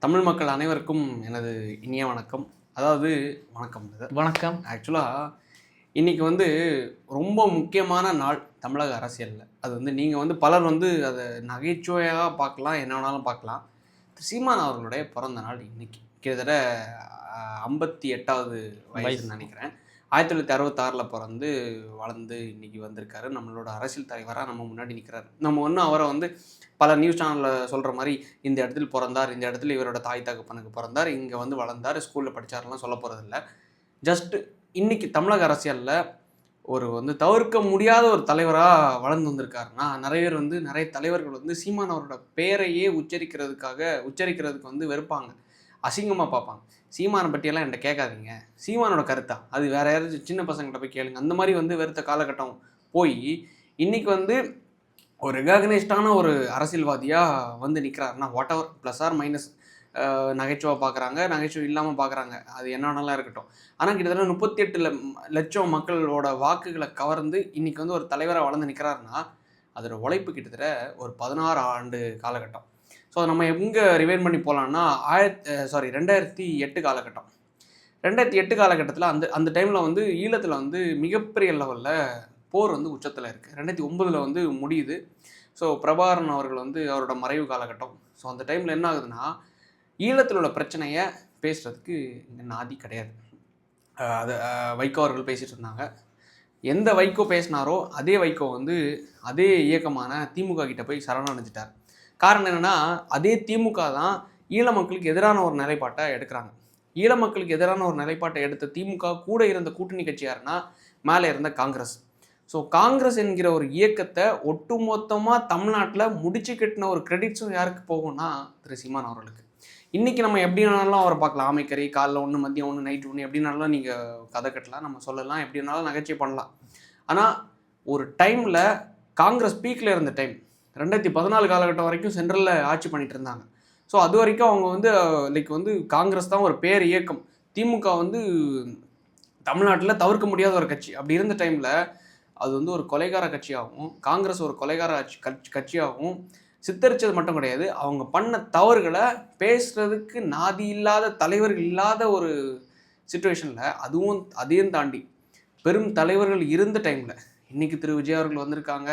தமிழ் மக்கள் அனைவருக்கும் எனது இனிய வணக்கம். அதாவது வணக்கம் இது. வணக்கம். ஆக்சுவலாக இன்றைக்கி ரொம்ப முக்கியமான நாள் தமிழக அரசியலில். அது நீங்கள் பலர் அதை நகைச்சுவையாக பார்க்கலாம், என்ன வேணாலும் பார்க்கலாம். சீமான் அவர்களுடைய பிறந்த நாள் இன்றைக்கி. கிட்டத்தட்ட 58வது வயசுன்னு நினைக்கிறேன். 1966 பிறந்து வளர்ந்து இன்றைக்கி வந்திருக்காரு. நம்மளோட அரசியல் தலைவராக நம்ம முன்னாடி நிற்கிறார். நம்ம ஒன்றும் அவரை பல நியூஸ் சேனலில் சொல்கிற மாதிரி இந்த இடத்துல பிறந்தார், இந்த இடத்துல இவரோட தாய் தகப்பனுக்கு பிறந்தார், இங்கே வளர்ந்தார், ஸ்கூலில் படித்தாரெலாம் சொல்ல போகிறதில்ல. ஜஸ்ட்டு இன்றைக்கி தமிழக அரசியலில் ஒரு தவிர்க்க முடியாத ஒரு தலைவராக வளர்ந்து வந்திருக்காருன்னா, நிறைய பேர் நிறைய தலைவர்கள் சீமான் அவரோட பேரையே உச்சரிக்கிறதுக்கு வெறுப்பாங்க, அசிங்கமாக பார்ப்பாங்க. சீமானை பற்றியெல்லாம் என்கிட்ட கேட்காதீங்க, சீமானோட கருத்தா அது வேறு யாராச்சும் சின்ன பசங்கிட்ட போய் கேளுங்க, அந்த மாதிரி வெறுத்த காலகட்டம் போய் இன்றைக்கி ஒரு ரெகக்னைஸ்டான ஒரு அரசியல்வாதியாக நிற்கிறாருன்னா whatever plus or minus நகைச்சுவை பார்க்குறாங்க, நகைச்சுவை இல்லாமல் பார்க்குறாங்க, அது என்னன்னாலாம் இருக்கட்டும். ஆனால் கிட்டத்தட்ட 38 லட்சம் மக்களோட வாக்குகளை கவர்ந்து இன்றைக்கி ஒரு தலைவராக வளர்ந்து நிற்கிறாருன்னா அதோட உழைப்பு கிட்டத்தட்ட ஒரு 16 ஆண்டு காலகட்டம். ஸோ நம்ம எங்கே ரிவைன் பண்ணி போகலான்னா 2008 காலகட்டம். 2008 காலகட்டத்தில் அந்த டைமில் ஈழத்தில் மிகப்பெரிய லெவலில் போர் உச்சத்தில் இருக்குது. 2009 முடியுது. ஸோ பிரபாகரன் அவர்கள் அவரோட மறைவு காலகட்டம். ஸோ அந்த டைமில் என்ன ஆகுதுன்னா, ஈழத்தில் உள்ள பிரச்சனையை பேசுகிறதுக்கு இங்கே நாதி கிடையாது. அது வைகோ அவர்கள் பேசிகிட்டு இருந்தாங்க. எந்த வைகோ பேசினாரோ அதே வைகோ அதே இயக்கமான திமுக கிட்ட போய் சரணடைஞ்சிட்டார். காரணம் என்னென்னா, அதே திமுக தான் ஈழ மக்களுக்கு எதிரான ஒரு நிலைப்பாட்டை எடுக்கிறாங்க. ஈழ மக்களுக்கு எதிரான ஒரு நிலைப்பாட்டை எடுத்த திமுக கூட இருந்த கூட்டணி கட்சி யாருன்னா மேலே இருந்த காங்கிரஸ். ஸோ காங்கிரஸ் என்கிற ஒரு இயக்கத்தை ஒட்டுமொத்தமாக தமிழ்நாட்டில் முடிச்சு கட்டின ஒரு கிரெடிட்ஸும் யாருக்கு போகும்னா திரு சீமான் அவர்களுக்கு. இன்றைக்கி நம்ம எப்படி வேணாலும் அவரை பார்க்கலாம், ஆமைக்கறி காலைல ஒன்று, மதியம் ஒன்று, நைட்டு ஒன்று, எப்படினாலும் நீங்கள் கதை கட்டலாம், நம்ம சொல்லலாம், எப்படி வேணாலும் நகைச்சுவை பண்ணலாம். ஆனால் ஒரு டைமில் காங்கிரஸ் பீக்கில் இருந்த டைம் 2014 காலகட்டம் வரைக்கும் சென்ட்ரலில் ஆட்சி பண்ணிகிட்டு இருந்தாங்க. ஸோ அது வரைக்கும் அவங்க காங்கிரஸ் தான் ஒரு பேர் இயக்கம். திமுக தமிழ்நாட்டில் தவிர்க்க முடியாத ஒரு கட்சி. அப்படி இருந்த டைமில் அது ஒரு கொலைகார கட்சியாகவும், காங்கிரஸ் ஒரு கொலைகார கட்சியாகவும் சித்தரித்தது மட்டும் கிடையாது, அவங்க பண்ண தவறுகளை பேசுகிறதுக்கு நாதி இல்லாத தலைவர்கள் இல்லாத ஒரு சுச்சுவேஷனில் அதையும் தாண்டி பெரும் தலைவர்கள் இருந்த டைமில் இன்றைக்கி திரு விஜய் அவர்கள் வந்திருக்காங்க.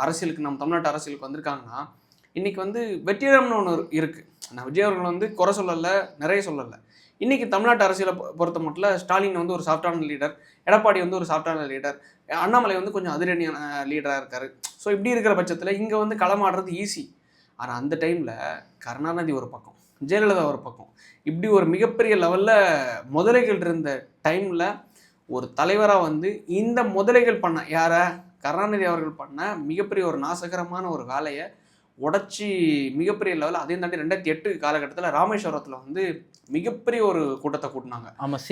அரசியலுக்கு நம்ம தமிழ்நாட்டு அரசியலுக்கு வந்திருக்காங்கன்னா இன்றைக்கி வெற்றிடம்னு ஒன்று இருக்குது. நான் விஜய் அவர்கள் குறை சொல்லலை, நிறைய சொல்லலை. இன்றைக்கி தமிழ்நாட்டு அரசியலை பொறுத்த மட்டும் ஸ்டாலின் ஒரு சாஃப்டான லீடர், எடப்பாடி ஒரு சாஃப்டான லீடர், அண்ணாமலை கொஞ்சம் அதிரடியான லீடராக இருக்கார். ஸோ இப்படி இருக்கிற பட்சத்தில் இங்கே களமாடுறது ஈஸி. ஆனால் அந்த டைமில் கருணாநிதி ஒரு பக்கம், ஜெயலலிதா ஒரு பக்கம், இப்படி ஒரு மிகப்பெரிய லெவலில் முதலைகள் இருந்த டைமில் ஒரு தலைவராக இந்த முதலைகள் பண்ண யாரை கருணாநிதி அவர்கள் பண்ண மிகப்பெரிய ஒரு நாசகரமான ஒரு வேலையை உடச்சி மிகப்பெரிய லெவலில் அதையும் தாண்டி 2008 காலகட்டத்தில் ராமேஸ்வரத்தில் மிகப்பெரிய ஒரு கூட்டத்தை கூட்டினாங்க.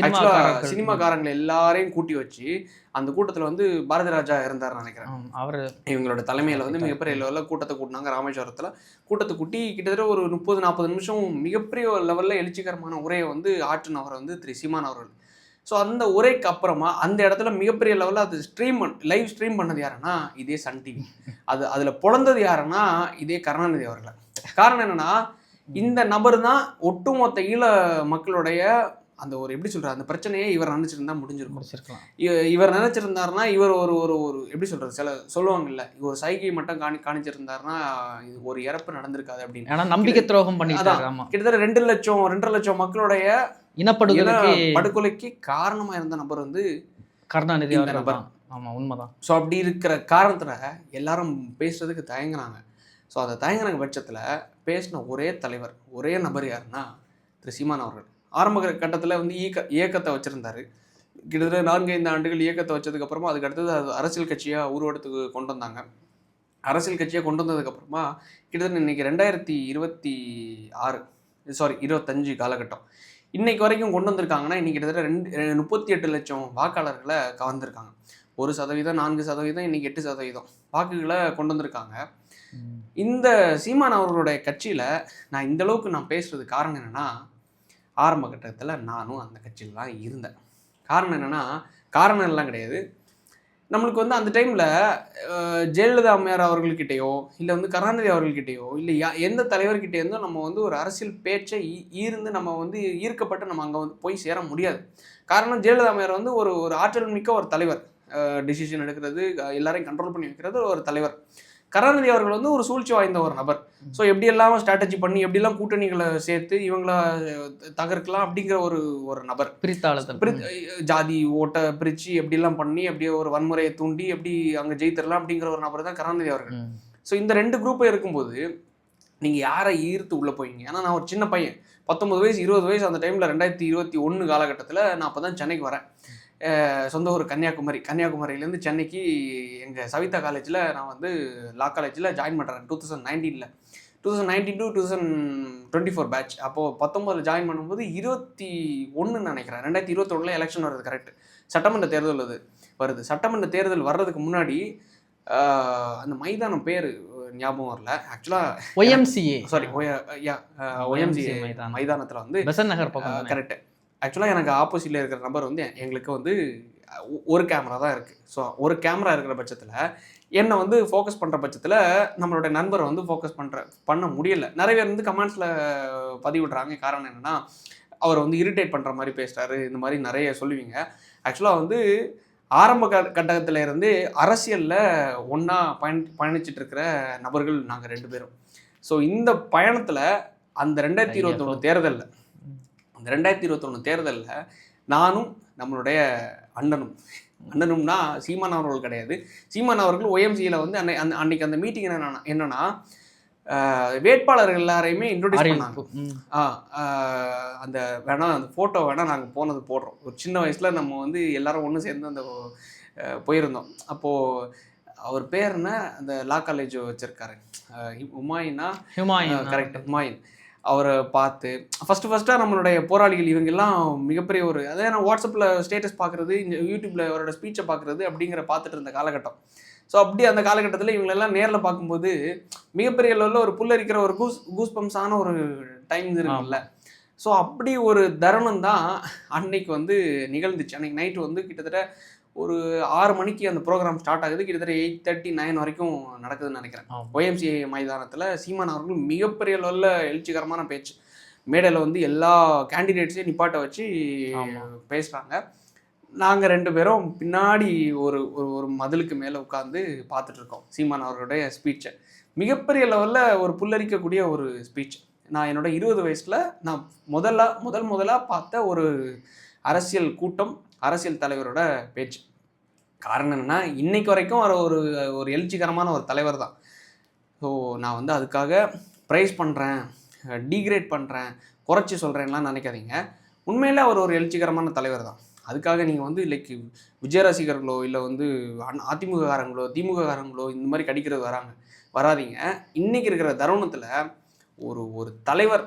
ஆக்சுவலாக சினிமாக்காரங்களை எல்லாரையும் கூட்டி வச்சு அந்த கூட்டத்தில் பாரதி ராஜா இருந்தார் நினைக்கிறேன். அவர் இவங்களோட தலைமையில் மிகப்பெரிய லெவலில் கூட்டத்தை கூட்டினாங்க ராமேஸ்வரத்தில். கூட்டத்தை கூட்டி கிட்டத்தட்ட ஒரு 30-40 நிமிஷம் மிகப்பெரிய லெவலில் எழுச்சிகரமான உரையை ஆற்றினவர் திரு சீமான் அவர்கள். ஸோ அந்த உரைக்கு அப்புறமா அந்த இடத்துல மிகப்பெரிய லெவலில் அது லைவ் ஸ்ட்ரீம் பண்ணது யாருன்னா இதே சன் டிவி. அதில் பிறந்தது யாருன்னா இதே கருணாநிதி அவர்கள். காரணம் என்னென்னா, இந்த நபர் தான் ஒட்டுமொத்த ஈழ மக்களுடைய அந்த ஒரு எப்படி சொல்கிறார் அந்த பிரச்சனையை இவர் நினச்சிருந்தா முடிஞ்சிருக்கலாம். இவர் நினச்சிருந்தாருன்னா இவர் ஒரு ஒரு ஒரு எப்படி சொல்கிறது சொல்லுவாங்கல்ல, ஒரு சைகை மட்டும் காணிச்சிருந்தாருன்னா இது ஒரு இறப்பு நடந்திருக்காது அப்படின்னு. ஆனால் நம்பிக்கை துரோகம் பண்ணி கிட்டத்தட்ட 2.5 லட்சம் மக்களுடைய படுகொலைக்கு காரணமாக இருந்த நபர் கருணாநிதி நபர். ஆமாம், உண்மைதான். ஸோ அப்படி இருக்கிற காரணத்தில் எல்லாரும் பேசுறதுக்கு தயங்குறாங்க. ஸோ அந்த தயங்குற பட்சத்தில் பேசின ஒரே தலைவர், ஒரே நபர் யாருன்னா திரு சீமான் அவர்கள். ஆரம்ப கட்டத்தில் இயக்கத்தை வச்சுருந்தார். கிட்டத்தட்ட 4-5 ஆண்டுகள் இயக்கத்தை வச்சதுக்கப்புறமா அதுக்கு அடுத்தது அது அரசியல் கட்சியாக உருவெடுத்துக்கு கொண்டு வந்தாங்க. அரசியல் கட்சியாக கொண்டு வந்ததுக்கப்புறமா கிட்டத்தட்ட இன்றைக்கி 2025 காலகட்டம் இன்றைக்கு வரைக்கும் கொண்டு வந்திருக்காங்கன்னா இன்றைக்கி கிட்டத்தட்ட 38 லட்சம் வாக்காளர்களை கவர்ந்துருக்காங்க. 1%, 4%, இன்றைக்கி 8% வாக்குகளை கொண்டு வந்திருக்காங்க. இந்த சீமான் அவர்களுடைய கட்சியில் நான் இந்தளவுக்கு பேசுகிறது காரணம் என்னென்னா, ஆரம்ப கட்டத்தில் நானும் அந்த கட்சியில் தான் இருந்தேன். காரணம் என்னென்னா, காரணம் எல்லாம் கிடையாது, நம்மளுக்கு வந்து அந்த டைமில் ஜெயலலிதா அம்மையார் அவர்கள்கிட்டயோ இல்லை வந்து கருணாநிதி அவர்கள்கிட்டயோ இல்லை எந்த தலைவர்கிட்ட இருந்தோ நம்ம வந்து ஒரு அரசியல் பேச்சை ஈர்ந்து நம்ம வந்து ஈர்க்கப்பட்டு நம்ம அங்கே வந்து போய் சேர முடியாது. காரணம் ஜெயலலிதா அம்மையார் வந்து ஒரு ஒரு ஆற்றல் மிக்க ஒரு தலைவர். டிசிஷன் எடுக்கிறது, எல்லாரையும் கண்ட்ரோல் பண்ணி வைக்கிறது ஒரு தலைவர். கருணாநிதி அவர்கள் வந்து ஒரு சூழ்ச்சி வாய்ந்த ஒரு நபர். ஸோ எப்படியெல்லாம் ஸ்ட்ராட்டஜி பண்ணி எப்படியெல்லாம் கூட்டணிகளை சேர்த்து இவங்கள தகர்க்கலாம் அப்படிங்கிற ஒரு ஒரு நபர். ஜாதி ஓட்டை பிரித்து எப்படிலாம் பண்ணி அப்படியே ஒரு வன்முறையை தூண்டி எப்படி அங்கே ஜெயித்திரலாம் அப்படிங்கிற ஒரு நபர் தான் கருணாநிதி அவர்கள். ஸோ இந்த 2 குரூப்பை இருக்கும்போது நீங்கள் யாரை ஈர்த்து உள்ளே போயிங்க? ஏன்னா நான் ஒரு சின்ன பையன், 19 வயசு 20 வயசு அந்த டைமில் 2021 காலகட்டத்தில் நான் அப்போ தான் சென்னைக்கு வரேன். சொந்த ஊர் கன்னியாகுமரி. கன்னியாகுமரியிலேருந்து சென்னைக்கு எங்கள் சவிதா காலேஜில் நான் வந்து லா காலேஜில் ஜாயின் பண்ணுறேன் 2019 to 2024 பேட்ச். அப்போது 19 ஜாயின் பண்ணும்போது 21 நினைக்கிறேன், 2021 எலெக்ஷன் வருது. கரெக்ட், சட்டமன்ற தேர்தல் வருது. சட்டமன்ற தேர்தல் வர்றதுக்கு முன்னாடி அந்த மைதானம் பேர் ஞாபகம் வரல ஆக்சுவலாக, ஒய்எம்சிஏ மைதானத்தில் வந்து கரெக்ட். ஆக்சுவலாக எனக்கு ஆப்போசிட்டில் இருக்கிற நபர் வந்து எங்களுக்கு வந்து ஒரு கேமரா தான் இருக்குது. ஸோ ஒரு கேமரா இருக்கிற பட்சத்தில் என்னை வந்து ஃபோக்கஸ் பண்ணுற பட்சத்தில் நம்மளோட நண்பரை வந்து ஃபோக்கஸ் பண்ண முடியலை. நிறைய பேர் வந்து கமெண்ட்ஸில் பதிவிடுறாங்க. காரணம் என்னென்னா, அவர் வந்து இரிட்டேட் பண்ணுற மாதிரி பேசுகிறாரு, இந்த மாதிரி நிறைய சொல்லுவீங்க. ஆக்சுவலாக வந்து ஆரம்ப கட்டத்தில் இருந்து அரசியலில் ஒன்றா பயணிச்சுட்டு இருக்கிற நபர்கள் நாங்கள் 2 பேரும். ஸோ இந்த பயணத்தில் அந்த 2021 தேர்தலில் நானும் நம்மளுடைய அண்ணனும்னா சீமான் அவர்கள் கிடையாது. சீமான் அவர்கள் ஒய்எம்சியில் வந்து அன்னைக்கு அந்த மீட்டிங் என்னன்னா வேட்பாளர்கள் எல்லாரையுமே இன்ட்ரோடியூஸ் பண்ணாங்க. அந்த அந்த ஃபோட்டோ நாங்கள் போனது போடுறோம். ஒரு சின்ன வயசில் நம்ம வந்து எல்லாரும் ஒன்று சேர்ந்து அந்த போயிருந்தோம். அப்போது அவர் பேர் என்ன, அந்த லா காலேஜ் வச்சுருக்காரு, ஹுமாயூன். கரெக்ட், ஹுமாயூன். அவரை பார்த்து ஃபஸ்ட்டாக நம்மளுடைய போராளிகள் இவங்கெல்லாம் மிகப்பெரிய ஒரு, அதே நான் வாட்ஸ்அப்பில் ஸ்டேட்டஸ் பார்க்குறது, யூடியூப்பில் அவரோட ஸ்பீச்சை பார்க்குறது அப்படிங்கிற பார்த்துட்டு இருந்த காலகட்டம். ஸோ அப்படி அந்த காலகட்டத்தில் இவங்களெல்லாம் நேரில் பார்க்கும்போது மிகப்பெரிய லெவலில் ஒரு புல்லரிக்கிற ஒரு கூஸ் பம்ஸான ஒரு டைம் இருக்குல்ல. ஸோ அப்படி ஒரு தருணம் தான் அன்னைக்கு வந்து நிகழ்ந்துச்சு. அன்றைக்கி நைட்டு வந்து கிட்டத்தட்ட ஒரு 6 மணிக்கு அந்த ப்ரோக்ராம் ஸ்டார்ட் ஆகுது. கிட்டத்தட்ட 8:39 வரைக்கும் நடக்குதுன்னு நினைக்கிறேன். ஒய்எம்சிஏ மைதானத்தில் சீமான் அவர்கள் மிகப்பெரிய லெவலில் எழுச்சிகரமான பேச்சு. மேடையில் வந்து எல்லா கேண்டிடேட்ஸையும் நிப்பாட்ட வச்சு பேசுகிறாங்க. நாங்கள் 2 பேரும் பின்னாடி ஒரு ஒரு மதிலுக்கு மேலே உட்காந்து பார்த்துட்ருக்கோம் சீமான் அவர்களுடைய ஸ்பீச்சை. மிகப்பெரிய லெவலில் ஒரு புல்லரிக்கக்கூடிய ஒரு ஸ்பீச். நான் என்னோட 20 வயசில் நான் முதலாக பார்த்த ஒரு அரசியல் கூட்டம், அரசியல் தலைவரோட பேச்சு. காரணம் என்னென்னா, இன்னைக்கு வரைக்கும் அவர் ஒரு எழுச்சிகரமான ஒரு தலைவர் தான். ஸோ நான் வந்து அதுக்காக ப்ரைஸ் பண்ணுறேன், டீக்ரேட் பண்ணுறேன், குறைச்சி சொல்கிறேன்லாம் நினைக்காதீங்க. உண்மையிலே அவர் ஒரு எழுச்சிகரமான தலைவர் தான். அதுக்காக நீங்கள் வந்து லைக் விஜய் ரசிகர்களோ இல்லை வந்து அதிமுககாரங்களோ திமுககாரங்களோ இந்த மாதிரி கடிக்கிறது வராதிங்க. இன்றைக்கி இருக்கிற தருணத்தில் ஒரு தலைவர்,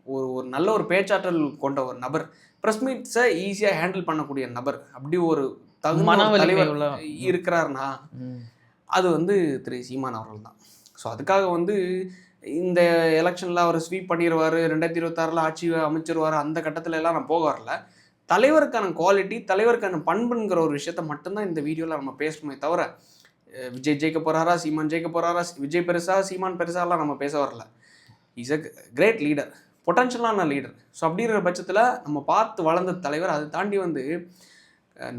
ஒரு நல்ல ஒரு பேச்சாற்றல் கொண்ட ஒரு நபர், ப்ரெஸ் மீட்ஸை ஈஸியாக ஹேண்டில் பண்ணக்கூடிய நபர், அப்படி ஒரு தகுந்த தலைவர் இருக்கிறாருன்னா அது வந்து திரு சீமான் அவர்கள் தான். ஸோ அதுக்காக வந்து இந்த எலெக்ஷனில் அவர் ஸ்வீப் பண்ணிடுவார், 2026 ஆட்சி அமைச்சிருவார், அந்த கட்டத்தில் எல்லாம் நான் போக வரல. தலைவருக்கான குவாலிட்டி, தலைவருக்கான பண்புங்கிற ஒரு விஷயத்த மட்டும்தான் இந்த வீடியோவில் நம்ம பேசணுமே தவிர, விஜய் ஜெயிக்க போகிறாரா, சீமான் ஜெயிக்க போகிறாரா, விஜய் பெருசா சீமான் பெருசாலாம் நம்ம பேச வரல. இஸ் அ கிரேட் லீடர், பொட்டன்ஷியலான லீடர். ஸோ அப்படிங்கிற பட்சத்தில் நம்ம பார்த்து வளர்ந்த தலைவர். அதை தாண்டி வந்து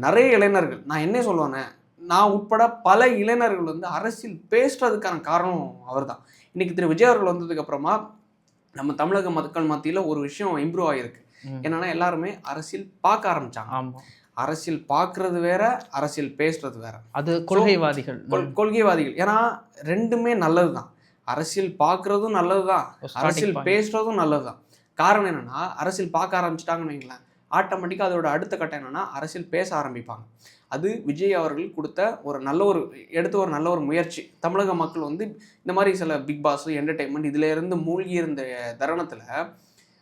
நிறைய இளைஞர்கள், நான் என்ன சொல்லுவேனே, நான் உட்பட பல இளைஞர்கள் வந்து அரசியல் பேசுறதுக்கான காரணம் அவர் தான். இன்றைக்கி திரு விஜய் அவர்கள் வந்ததுக்கப்புறமா நம்ம தமிழக மக்கள் மத்தியில் ஒரு விஷயம் இம்ப்ரூவ் ஆகிருக்கு. என்னன்னா, எல்லாருமே அரசியல் பார்க்க ஆரம்பிச்சாங்க. அரசியல் பார்க்கறது வேற, அரசியல் பேசுறது வேற. அது கொள்கைவாதிகள். ஏன்னா 2மே நல்லது தான். அரசியல் பார்க்கறதும் நல்லது தான், அரசியல் பேசுறதும் நல்லது தான். காரணம் என்னன்னா, அரசியல் பார்க்க ஆரம்பிச்சிட்டாங்கன்னு வைங்களேன், ஆட்டோமேட்டிக்காக அதோட அடுத்த கட்டம் என்னன்னா அரசியல் பேச ஆரம்பிப்பாங்க. அது விஜய் அவர்கள் கொடுத்த ஒரு நல்ல ஒரு முயற்சி. தமிழக மக்கள் வந்து இந்த மாதிரி சில பிக் பாஸ், என்டர்டெயின்மெண்ட் இதில் இருந்து மூழ்கி இருந்த தருணத்தில்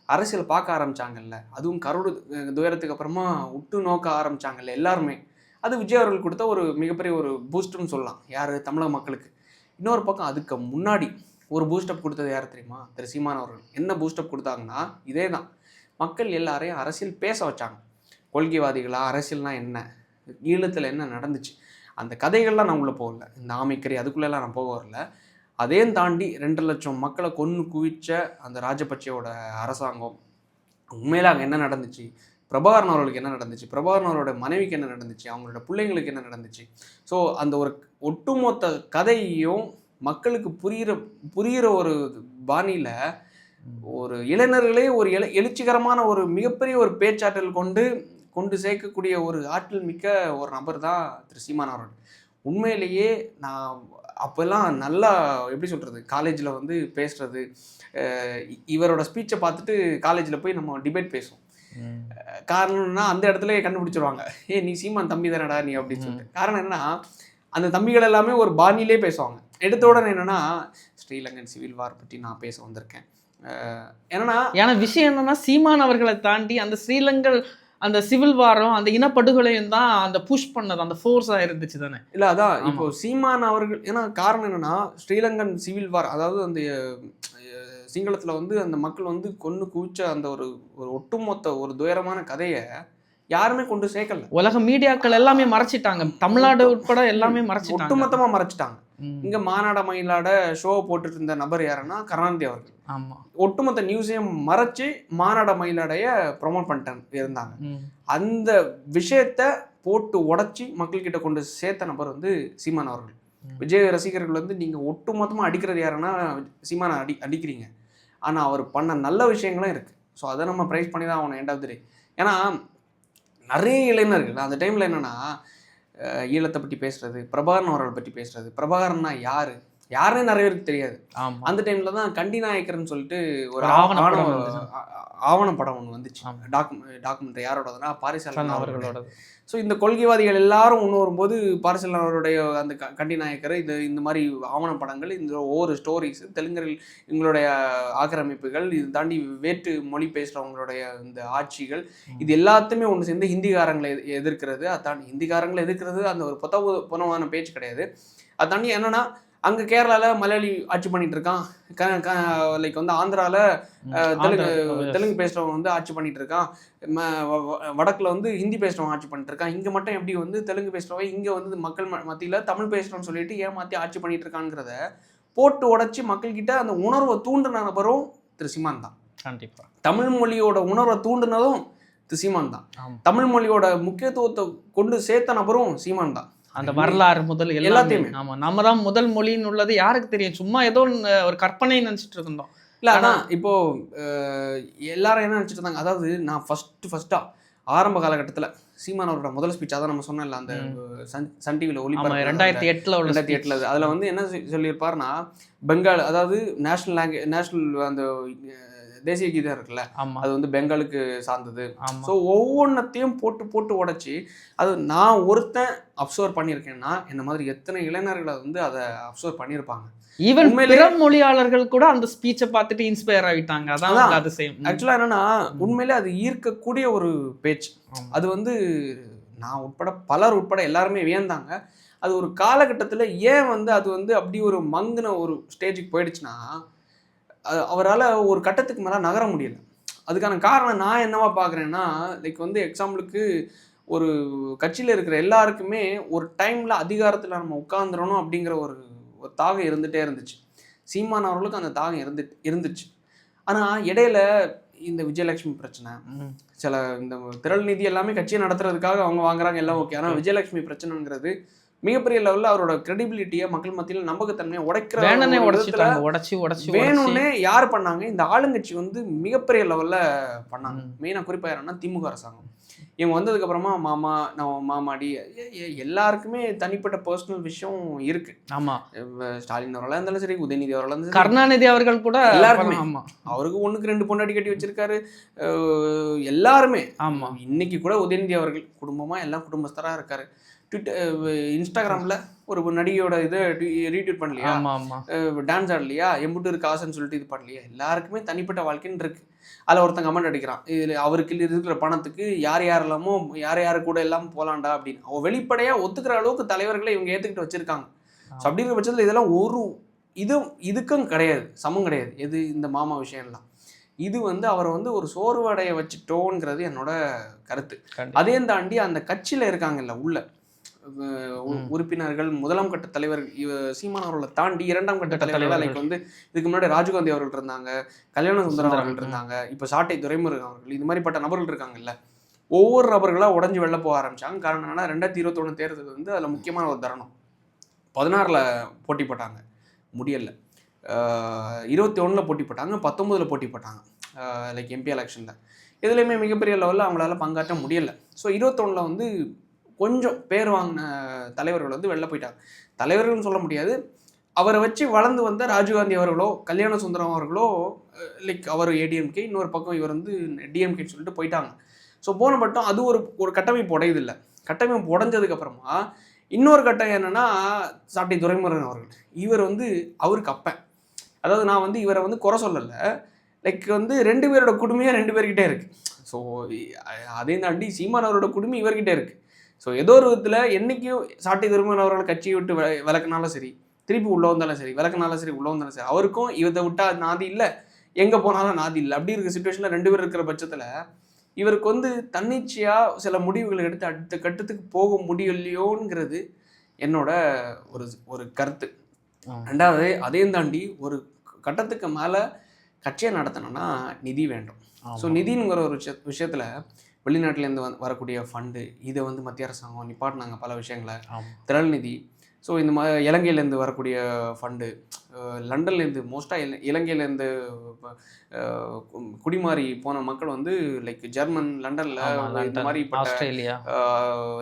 அரசியல் பார்க்க ஆரம்பித்தாங்கல்ல, அதுவும் கரோடு துயரத்துக்கு அப்புறமா உற்று நோக்க ஆரம்பித்தாங்கல்ல எல்லாருமே, அது விஜய் அவர்கள் கொடுத்த ஒரு மிகப்பெரிய ஒரு பூஸ்ட்னு சொல்லலாம். யார்? தமிழக மக்களுக்கு. இன்னொரு பக்கம் அதுக்கு முன்னாடி ஒரு பூஸ்டப் கொடுத்தது யார் தெரியுமா? திரு சீமான் அவர்கள். என்ன பூஸ்டப் கொடுத்தாங்கன்னா, இதே தான், மக்கள் எல்லாரையும் அரசியல் பேச வச்சாங்க. கொள்கைவாதிகளா, அரசியல்னா என்ன, ஈழத்தில் என்ன நடந்துச்சு, அந்த கதைகள்லாம் நான் உள்ளே போகல, இந்த ஆமைக்கறி அதுக்குள்ளெல்லாம் நான் போக வரல. அதையும் தாண்டி 2 லட்சம் மக்களை கொன்று குவிச்ச அந்த ராஜபக்சேவோட அரசாங்கம், உண்மையில அங்கே என்ன நடந்துச்சு, பிரபாகரன் அவர்களுக்கு என்ன நடந்துச்சு, பிரபாகரன் அவரோட மனைவிக்கு என்ன நடந்துச்சு, அவங்களோட பிள்ளைங்களுக்கு என்ன நடந்துச்சு, ஸோ அந்த ஒரு ஒட்டுமொத்த கதையையும் மக்களுக்கு புரிகிற ஒரு பாணியில் ஒரு இளைஞர்களே ஒரு எழுச்சிகரமான ஒரு மிகப்பெரிய ஒரு பேச்சாற்றல் கொண்டு சேர்க்கக்கூடிய ஒரு ஆற்றல் மிக்க ஒரு நபர் தான் திரு சீமான் அவர்கள். உண்மையிலேயே நான் அப்போல்லாம் நல்லா எப்படி சொல்கிறது, காலேஜில் வந்து பேசுகிறது, இவரோட ஸ்பீச்சை பார்த்துட்டு காலேஜில் போய் நம்ம டிபேட் பேசுவோம். காரணம்னா அந்த இடத்துல கண்டுபிடிச்சிருவாங்க, நீ சீமான் தம்பி தானடா நீ அப்படின்னு சொல்லிட்டு. காரணம் என்னன்னா, அந்த தம்பிகள் எல்லாமே ஒரு பாணியிலே பேசுவாங்க. எடுத்த உடனே என்னன்னா, ஸ்ரீலங்கன் சிவில் வார் பற்றி நான் பேச வந்திருக்கேன். ஏன்னா விஷயம் என்னன்னா, சீமான் அவர்களை தாண்டி அந்த ஸ்ரீலங்கன் அந்த சிவில் வாரம் அந்த இனப்படுகொலையும் தான் அந்த புஷ் பண்ணது, அந்த ஃபோர்ஸா இருந்துச்சு தானே. இல்லை அதான் இப்போ சீமான் அவர்கள், ஏன்னா காரணம் என்னன்னா, ஸ்ரீலங்கன் சிவில் வார், அதாவது அந்த சிங்களத்தில் வந்து அந்த மக்கள் வந்து கொன்று குவிச்ச அந்த ஒரு ஒட்டுமொத்த ஒரு துயரமான கதையை யாருமே கொண்டு சேர்க்கல. உலக மீடியாக்கள் எல்லாமே மறைச்சிட்டாங்க, தமிழ்நாடு உட்பட எல்லாமே மறைச்சிட்டாங்க, ஒட்டுமொத்தமாக மறைச்சிட்டாங்க. இங்க மாநாட மயிலாட ஷோ போட்டுட்டு இருந்த நபர் யாருன்னா கருணாநிதி அவர்கள். ஆமா, ஒட்டுமொத்த நியூஸையும் மறைச்சு மாநாட மயிலாடைய ப்ரொமோட் பண்ணிட்டு இருந்தாங்க. அந்த விஷயத்த போட்டு உடச்சி மக்கள்கிட்ட கொண்டு சேர்த்த நபர் வந்து சீமான் அவர்கள். விஜய் ரசிகர்கள் வந்து நீங்க ஒட்டுமொத்தமாக அடிக்கிறது யாருன்னா சீமானை அடிக்கிறீங்க, ஆனா அவர் பண்ண நல்ல விஷயங்களும் இருக்கு. ஸோ அதை நம்ம ப்ரைஸ் பண்ணி தான் ஆகணும். எண்டாவது ஏன்னா நிறைய இளைஞர்கள் அந்த டைம்ல என்னன்னா, ஈழத்தை பற்றி பேசுறது, பிரபாகரன் அவர்களை பற்றி பேசுறது, பிரபாகரன்னா யாருன்னு நிறைய பேருக்கு தெரியாது. அந்த டைம்ல தான் கண்டி நாயக்கர்னு சொல்லிட்டு ஒரு ஆவண படம் ஒன்று வந்துச்சு, டாக்குமெண்ட்ரி. யாரோடதுன்னா பாரிசாலன் அவர்களோட. ஸோ இந்த கொள்கைவாதிகள் எல்லாரும் ஒன்று வரும்போது பாரிசாலன் அவருடைய அந்த கண்டி நாயக்கர் இந்த மாதிரி ஆவண படங்கள், இந்த ஒவ்வொரு ஸ்டோரிஸ், தெலுங்கில் எங்களுடைய ஆக்கிரமிப்புகள், இது தாண்டி வேற்று மொழி பேசுகிறவங்களுடைய இந்த ஆட்சிகள், இது எல்லாத்தையுமே ஒன்று சேர்ந்து ஹிந்திக்காரங்களை எதிர்க்கிறது. அதை தாண்டி ஹிந்திக்காரங்களை எதிர்க்கிறது அந்த ஒரு புனமான பேச்சு கிடையாது. அதை தாண்டி என்னன்னா, அங்கே கேரளாவில் மலையாளி ஆட்சி பண்ணிட்டு இருக்கான், லைக் வந்து ஆந்திராவில் தெலுங்கு பேசுகிறவங்க வந்து ஆட்சி பண்ணிட்டு இருக்கான், வடக்கில் வந்து ஹிந்தி பேசுகிறவங்க ஆட்சி பண்ணிட்டு இருக்கான், இங்கே மட்டும் எப்படி வந்து தெலுங்கு பேசுகிறவங்க இங்கே வந்து மக்கள் மத்தியில் தமிழ் பேசுகிறோன்னு சொல்லிட்டு ஏமாற்றி ஆட்சி பண்ணிட்டு இருக்காங்கிறத போட்டு உடச்சி மக்கள்கிட்ட அந்த உணர்வை தூண்டின நபரும் திரு சீமான் தான். கண்டிப்பாக தமிழ் மொழியோட உணர்வை தூண்டினதும் திரு சீமான் தான். தமிழ் மொழியோட முக்கியத்துவத்தை கொண்டு சேர்த்த நபரும் சீமான் தான். அந்த வரலாறு முதல் எல்லாத்தையுமே. ஆமா, நம்ம தான் முதல் மொழின்னு உள்ளது யாருக்கு தெரியும், சும்மா ஏதோ ஒரு கற்பனை நினைச்சிட்டு இருந்தோம். இல்லை அதான் இப்போ எல்லாரும் என்ன நினச்சிட்டு இருந்தாங்க, அதாவது நான் ஃபர்ஸ்டா ஆரம்ப காலகட்டத்தில் சீமான் அவரோட முதல் ஸ்பீச், அதான் நம்ம சொன்னல அந்த சன் டிவியில் ஒளிபரப்பு 2008 அதில் வந்து என்ன சொல்லியிருப்பாருன்னா, பெங்கால், அதாவது நேஷனல் அந்த தேசிய கீதம் இருக்குல்ல, அது வந்து பெங்காலுக்கு சார்ந்தது. ஸோ ஒவ்வொன்றத்தையும் போட்டு உடைச்சி, அது நான் ஒருத்தன் அப்சர்வ் பண்ணியிருக்கேன்னா என்ன மாதிரி எத்தனை இளைஞர்களை வந்து அதை அப்சர்வ் பண்ணியிருப்பாங்க. ஈவன் பிற மொழியாளர்கள் கூட அந்த ஸ்பீச்சை பார்த்துட்டு இன்ஸ்பயர் ஆகிட்டாங்க. அதான் அதிசயம். ஆக்சுவலாக என்னன்னா, உண்மையிலே அது ஈர்க்கக்கூடிய ஒரு பேச்சு. அது வந்து நான் பலர் எல்லாருமே வியந்தாங்க. அது ஒரு காலகட்டத்தில் ஏன் வந்து அது வந்து அப்படி ஒரு மங்கின ஒரு ஸ்டேஜுக்கு போயிடுச்சுன்னா, அவரால் ஒரு கட்டத்துக்கு மேலே நகர முடியல. அதுக்கான காரணம் நான் என்னவா பார்க்குறேன்னா, லைக் வந்து எக்ஸாம்பிளுக்கு ஒரு கட்சியில் இருக்கிற எல்லாருக்குமே ஒரு டைமில் அதிகாரத்தில் நம்ம உட்காந்துடணும் அப்படிங்கிற ஒரு தாகம் இருந்துகிட்டே இருந்துச்சு. சீமான் அவர்களுக்கு அந்த தாகம் இருந்துச்சு. ஆனால் இடையில இந்த விஜயலட்சுமி பிரச்சனை, சில இந்த திரள் நிதி எல்லாமே கட்சியை நடத்துறதுக்காக அவங்க வாங்குறாங்க, எல்லாம் ஓகே. ஆனால் விஜயலட்சுமி பிரச்சனைங்கிறது மிகப்பெரிய லெவலில் அவரோட கிரெடிபிலிட்டியை, மக்கள் மத்தியில் நம்பகத்தன்மையை வேணும்னே யார் பண்ணாங்க, இந்த ஆளுங்கட்சி வந்து மிகப்பெரிய லெவலில் பண்ணாங்க. மெயினாக குறிப்பாக யாருன்னா திமுக அரசாங்கம். இவங்க வந்ததுக்கப்புறமா மாமாடி எல்லாருக்குமே தனிப்பட்ட பர்சனல் விஷயம் இருக்கு. ஆமாம், ஸ்டாலின் அவர்களாக இருந்தாலும் சரி, உதயநிதி அவர்களாக இருந்தாலும், கருணாநிதி அவர்கள் கூட எல்லாருக்குமே. ஆமாம், அவருக்கு 1க்கு 2 பொண்டாட்டி கட்டி வச்சிருக்காரு எல்லாருமே. ஆமாம், இன்னைக்கு கூட உதயநிதி அவர்கள் குடும்பமாக எல்லாம் குடும்பஸ்தராக இருக்காரு. இன்ஸ்டாகிராமில் ஒரு நடிகையோட இதை ரீட்வீட் பண்ணலையா, டான்ஸ் ஆடலையா, எம்புட்டு இருக்கு ஆசைன்னு சொல்லிட்டு இது பண்ணலையா, எல்லாருக்குமே தனிப்பட்ட வாழ்க்கைன்னு இருக்கு. அதில் ஒருத்தன் கமெண்ட் அடிக்கிறான், இதில் அவருக்கு இருக்கிற பணத்துக்கு யார் கூட எல்லாம் போகலாண்டா அப்படின்னு. அவ வெளிப்படையாக ஒத்துக்கிற அளவுக்கு தலைவர்களை இவங்க ஏற்றுக்கிட்டு வச்சிருக்காங்க. ஸோ அப்படிங்கிற பட்சத்தில் இதெல்லாம் ஒரு இதுக்கும் கிடையாது, சமம் கிடையாது. எது இந்த மாமா விஷயம்லாம் இது வந்து அவரை வந்து ஒரு சோர்வடைய வச்சுட்டோங்கிறது என்னோட கருத்து. அதையும் தாண்டி அந்த கட்சியில் இருக்காங்கல்ல உள்ள உறுப்பினர்கள், முதலாம் கட்ட தலைவர் சீமான் அவர்களை தாண்டி 2ஆம் கட்ட தலைவர்கள் லைக் வந்து இதுக்கு முன்னாடி ராஜீவ்காந்தி அவர்கள் இருந்தாங்க, கல்யாண சுந்தரம் அவர்கள் இருந்தாங்க, இப்போ சாட்டை துரைமுருகன் அவர்கள், இது மாதிரிப்பட்ட நபர்கள் இருக்காங்கல்ல. ஒவ்வொரு நபர்களாக உடஞ்சி வெளில போக ஆரம்பிச்சாங்க. காரணம் என்னன்னா 2021 தேர்தல் வந்து அதில் முக்கியமான ஒரு தருணம். 16ல் போட்டி போட்டாங்க, முடியலை. 21 போட்டி போட்டாங்க, 19 போட்டி போட்டாங்க லைக் எம்பி எலெக்ஷனில். இதுலேயுமே மிகப்பெரிய லெவலில் அவங்களால பங்காற்ற முடியலை. ஸோ 21 வந்து கொஞ்சம் பேர் வாங்கின தலைவர்கள் வந்து வெளில போயிட்டாங்க. தலைவர்கள்னு சொல்ல முடியாது, அவரை வச்சு வளர்ந்து வந்த ராஜீவ்காந்தி அவர்களோ கல்யாண சுந்தரம் அவர்களோ லைக் அவர் ஏடிஎம்கே, இன்னொரு பக்கம் இவர் வந்து டிஎம்கேன்னு சொல்லிட்டு போயிட்டாங்க. ஸோ போன பட்டம் அது ஒரு கட்டமைப்பு உடையதில்லை. கட்டமைப்பு உடஞ்சதுக்கப்புறமா இன்னொரு கட்டம் என்னென்னா சாட்டை துரைமுருகன் அவர்கள். இவர் வந்து அவருக்கு அப்பன். அதாவது நான் வந்து இவரை வந்து குறை சொல்லலை, லைக் வந்து 2 பேரோட குடுமையாக 2 பேர்கிட்டே இருக்குது. ஸோ அதையும் தாண்டி சீமான் அவரோட குடுமி இவர்கிட்ட இருக்குது. ஸோ ஏதோ ஒரு விதத்தில் என்றைக்கும் சாட்டை துரைமுருகன் அவர்கள் கட்சியை விட்டு விளக்குனாலும் சரி, திருப்பி உள்ளே வந்தாலும் சரி, விளக்குனாலும் சரி, உள்ளே வந்தாலும் சரி, அவருக்கும் இவரை விட்டால் நாதி இல்லை, எங்கே போனாலும் நாதி இல்லை. அப்படி இருக்கிற சுச்சுவேஷனில் 2 பேர் இருக்கிற பட்சத்தில் இவருக்கு வந்து தன்னிச்சையாக சில முடிவுகளை எடுத்து அடுத்த கட்டத்துக்கு போக முடியலையோங்கிறது என்னோட ஒரு கருத்து. ரெண்டாவது, அதையும் தாண்டி ஒரு கட்டத்துக்கு மேலே கட்சியை நடத்தணும்னா நிதி வேண்டும். ஸோ நிதிங்கிற ஒரு விஷயத்தில் வெளிநாட்டிலேருந்து வரக்கூடிய ஃபண்டு, இதை வந்து மத்திய அரசாங்கம் நிப்பாட்டினாங்க பல விஷயங்களை. திரள் நிதி, ஸோ இந்த மாதிரி இலங்கையிலேருந்து வரக்கூடிய ஃபண்டு, லண்டன்லேருந்து மோஸ்ட்டாக இலங்கையிலேருந்து குடிமாறி போன மக்கள் வந்து லைக் ஜெர்மன், லண்டனில் இந்த மாதிரி ஆஸ்திரேலியா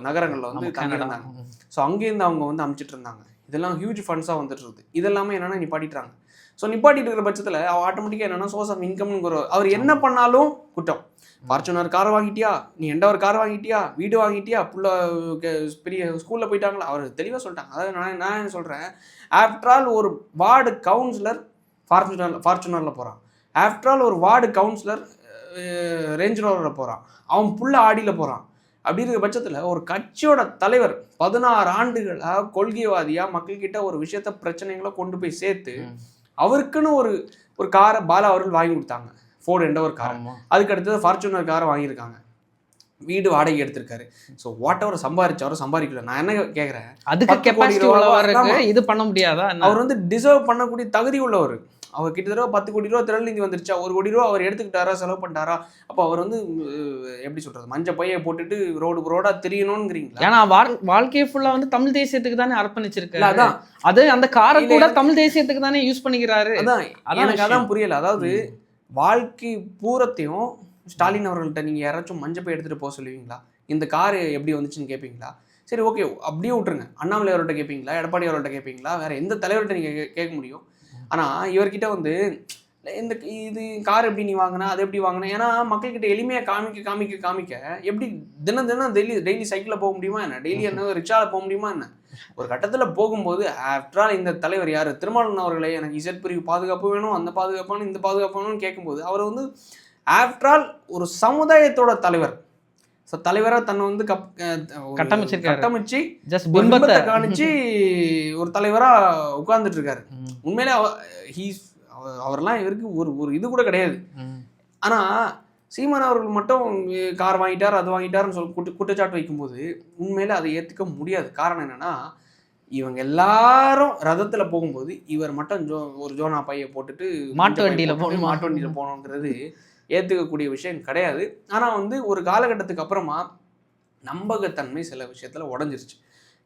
நகரங்களில் வந்து தங்கியிருந்தாங்க. ஸோ அங்கேருந்து அவங்க வந்து அமுச்சிட்டு இருந்தாங்க. இதெல்லாம் ஹியூஜ் ஃபண்ட்ஸாக வந்துட்டு இருக்குது. இதெல்லாமே என்னென்னா நிப்பாட்டிட்டாங்க. ஸோ நிப்பாட்டிட்டு இருக்கிற பட்சத்தில் ஆட்டோமேட்டிக்காக என்னென்னா சோர்ஸ் ஆஃப் இன்கம்ங்கிற அவர் என்ன பண்ணாலும் குற்றம். ஃபார்ச்சுனர் கார் வாங்கிட்டியா, நீ எண்டவர் கார் வாங்கிட்டியா, வீடு வாங்கிட்டியா, புள்ள பெரிய ஸ்கூலில் போயிட்டாங்களா, அவர் தெளிவாக சொல்லிட்டாங்க. அதாவது நான் என்ன சொல்கிறேன், ஆஃப்டர் ஆல் ஒரு வார்டு கவுன்சிலர் ஃபார்ச்சுனரில் போகிறான், ஆஃப்டர் ஆல் ஒரு வார்டு கவுன்சிலர் ரேஞ்ச் ரோவரில் போகிறான், அவன் புள்ள ஆடியில் போகிறான். அப்படி இருக்கிற பட்சத்தில் ஒரு கட்சியோட தலைவர் 16 ஆண்டுகளாக கொள்கைவாதியாக மக்கள்கிட்ட ஒரு விஷயத்த பிரச்சனைகளை கொண்டு போய் சேர்த்து அவருக்குன்னு ஒரு காரை பாலா அவர்கள் வாங்கி கொடுத்தாங்க, ஃபோர்டு எண்டவர் கார். அதுக்கு அடுத்தது ஃபார்ச்சுனர் காரை வாங்கியிருக்காங்க, வீடு வாடகை எடுத்திருக்காரு. So what ever சம்பாதிச்சாரோ சம்பாதிக்கல. நான் என்ன கேட்குறேன், அதுக்கு கெப்பாசிட்டி இது பண்ண முடியாதா? அவர் வந்து டிசர்வ் பண்ணக்கூடிய தகுதி உள்ளவர். அவர் கிட்டத்தட்ட 10 கோடி ரூபா திரள் நிதி வந்துருச்சா, 1 கோடி ரூபா அவர் எடுத்துக்கிட்டாரா, செலவு பண்ணிட்டாரா? அப்போ அவர் வந்து எப்படி சொல்றது, மஞ்ச பையை போட்டுட்டு ரோடா தெரியணும்ங்கிறீங்களா? ஏன்னா வாழ்க்கையை ஃபுல்லா வந்து தமிழ் தேசியத்துக்கு தானே அர்ப்பணிச்சிருக்காரு. அதான் அது அந்த காரை கூட தமிழ் தேசியத்துக்கு தானே யூஸ் பண்ணிக்கிறாரு. எனக்கு அதான் புரியல. அதாவது வாழ்க்கை பூரத்தையும் ஸ்டாலின் அவர்கள்ட்ட நீங்கள் யாராச்சும் மஞ்சப்பை எடுத்துகிட்டு போக சொல்லுவீங்களா? இந்த காரு எப்படி வந்துச்சுன்னு கேட்பீங்களா? சரி, ஓகே, அப்படியே விட்டுருங்க. அண்ணாமலை அவர்கிட்ட கேட்பீங்களா, எடப்பாடி அவர்கள்ட்ட கேட்பீங்களா, வேறு எந்த தலைவர்கிட்ட நீங்கள் கேட்க முடியும்? ஆனால் இவர்கிட்ட வந்து இது கார் எப்படி நீ வாங்கினா, அது எப்படி வாங்கினா, ஏன்னா மக்கள்கிட்ட எளிமையாக காமிக்க எப்படி தினம் டெய்லி சைக்கிளில் போக முடியுமா என்ன, டெய்லி என்ன ரிக்ஷாவில் போக முடியுமா என்ன? ஒரு கட்டத்தில் போகும்போது ஆஃப்டர் ஆல் இந்த தலைவர் யார், திருமாவளவன் அவர்களே, எனக்கு இசட் பிரிவு பாதுகாப்பு வேணும், அந்த பாதுகாப்பான இந்த பாதுகாப்பு வேணும்னு கேட்கும்போது அவர் வந்து ஆஃப்டர் ஆல் ஒரு சமுதாயத்தோட தலைவர், தலைவராக தன்னை வந்து கட்டமைச்சு பிம்பத்தை காணிச்சு ஒரு தலைவராக உட்கார்ந்துட்டு இருக்காரு. உண்மையிலே அவரெல்லாம் இவருக்கு ஒரு இது கூட கிடையாது. ஆனால் சீமான் அவர்கள் மட்டும் கார் வாங்கிட்டார், அது வாங்கிட்டாருன்னு சொல்லி குற்றச்சாட்டு வைக்கும்போது உண்மையில அதை ஏற்றுக்க முடியாது. காரணம் என்னன்னா, இவங்க எல்லாரும் ரதத்தில் போகும்போது இவர் மட்டும் ஒரு ஜோனா பையை போட்டுட்டு மாட்டு வண்டியில் போகணுங்கிறது ஏற்றுக்கக்கூடிய விஷயம் கிடையாது. ஆனால் வந்து ஒரு காலகட்டத்துக்கு அப்புறமா நம்பகத்தன்மை சில விஷயத்தில் உடஞ்சிருச்சு.